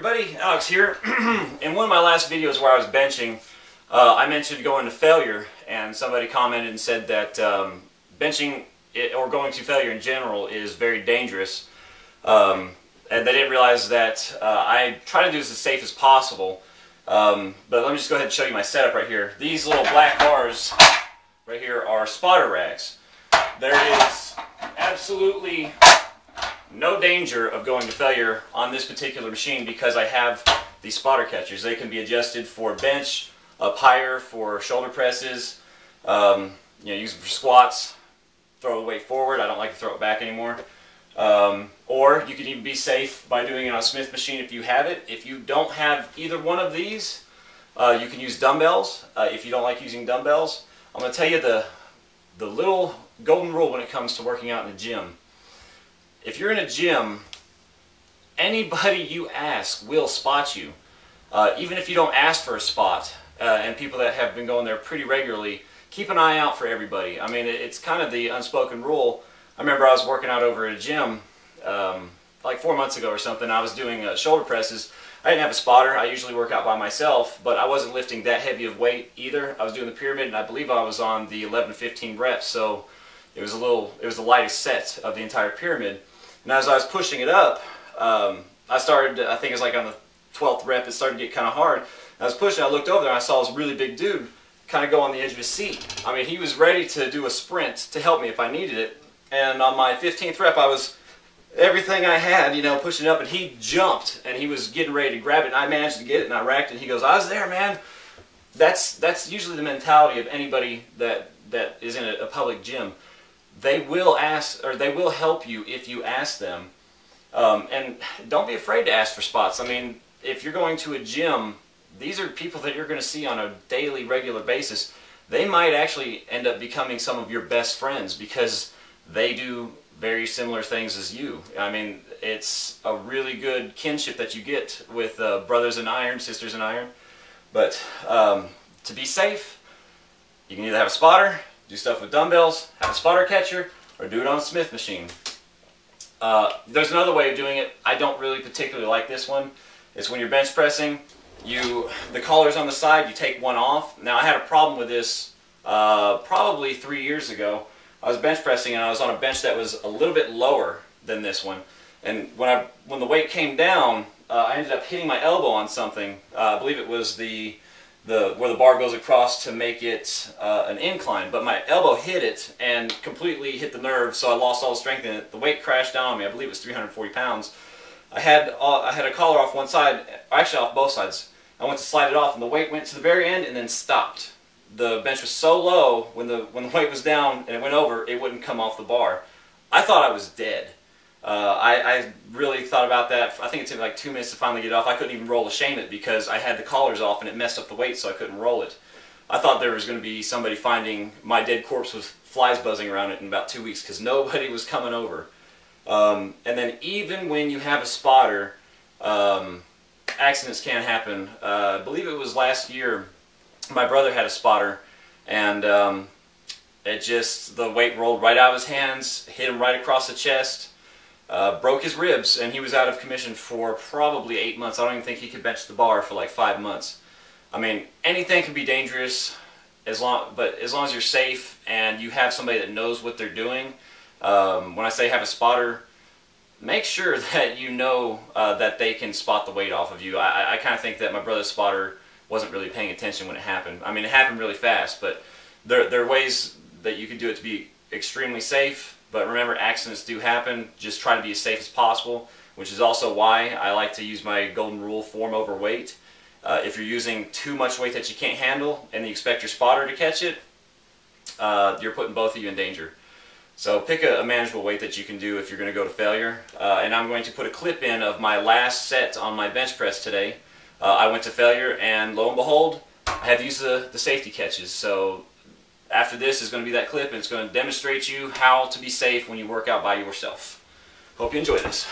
everybody, Alex here. In one of my last videos where I was benching, I mentioned going to failure, and somebody commented and said that benching or going to failure in general is very dangerous, and they didn't realize that I try to do this as safe as possible. But let me just go ahead and show you my setup right here. These little black bars right here are spotter racks. There is absolutely no danger of going to failure on this particular machine because I have these spotter catchers. They can be adjusted for bench, up higher for shoulder presses, use them for squats, throw the weight forward. I don't like to throw it back anymore. Or you can even be safe by doing it on a Smith machine if you have it. If you don't have either one of these, you can use dumbbells. If you don't like using dumbbells, I'm going to tell you the little golden rule when it comes to working out in the gym. If you're in a gym, anybody you ask will spot you. Even if you don't ask for a spot, and people that have been going there pretty regularly, keep an eye out for everybody. I mean, it's kind of the unspoken rule. I remember I was working out over at a gym like 4 months ago or something. I was doing shoulder presses. I didn't have a spotter. I usually work out by myself, but I wasn't lifting that heavy of weight either. I was doing the pyramid, and I believe I was on the 11 to 15 reps, so it was the lightest set of the entire pyramid. And as I was pushing it up, I started, I think it was like on the 12th rep, it started to get kind of hard. I was pushing, I looked over there, and I saw this really big dude kind of go on the edge of his seat. I mean, he was ready to do a sprint to help me if I needed it. And on my 15th rep, I was everything I had, pushing it up, and he jumped, and he was getting ready to grab it, and I managed to get it, and I racked it, and he goes, "I was there, man." That's usually the mentality of anybody that is in a public gym. They will ask, or they will help you if you ask them. And don't be afraid to ask for spots. I mean, if you're going to a gym, these are people that you're going to see on a daily, regular basis. They might actually end up becoming some of your best friends because they do very similar things as you. I mean, it's a really good kinship that you get with brothers in iron, sisters in iron. But to be safe, you can either have a spotter, do stuff with dumbbells, have a spotter catcher, or do it on a Smith machine. There's another way of doing it. I don't really particularly like this one. It's when you're bench pressing, the collar's on the side, you take one off. Now, I had a problem with this probably 3 years ago. I was bench pressing, and I was on a bench that was a little bit lower than this one. And when the weight came down, I ended up hitting my elbow on something. I believe it was where the bar goes across to make it an incline, but my elbow hit it and completely hit the nerve, so I lost all the strength in it. The weight crashed down on me. I believe it was 340 pounds. I had a collar off one side, actually off both sides. I went to slide it off, and the weight went to the very end and then stopped. The bench was so low, when the weight was down and it went over, it wouldn't come off the bar. I thought I was dead. I really thought about that. I think it took like 2 minutes to finally get it off. I couldn't even roll to shame it because I had the collars off and it messed up the weight, so I couldn't roll it. I thought there was going to be somebody finding my dead corpse with flies buzzing around it in about 2 weeks because nobody was coming over. And then even when you have a spotter, accidents can happen. I believe it was last year, my brother had a spotter, and the weight rolled right out of his hands, hit him right across the chest. Broke his ribs, and he was out of commission for probably 8 months. I don't even think he could bench the bar for like 5 months. I mean, anything can be dangerous, but as long as you're safe and you have somebody that knows what they're doing. When I say have a spotter, make sure that you know that they can spot the weight off of you. I kind of think that my brother's spotter wasn't really paying attention when it happened. I mean, it happened really fast, but there are ways that you can do it to be extremely safe. But remember, accidents do happen. Just try to be as safe as possible, which is also why I like to use my golden rule, form over weight. If you're using too much weight that you can't handle and you expect your spotter to catch it, you're putting both of you in danger. So pick a manageable weight that you can do if you're going to go to failure. And I'm going to put a clip in of my last set on my bench press today. I went to failure, and lo and behold, I had to use the safety catches. So after this is going to be that clip, and it's going to demonstrate you how to be safe when you work out by yourself. Hope you enjoy this.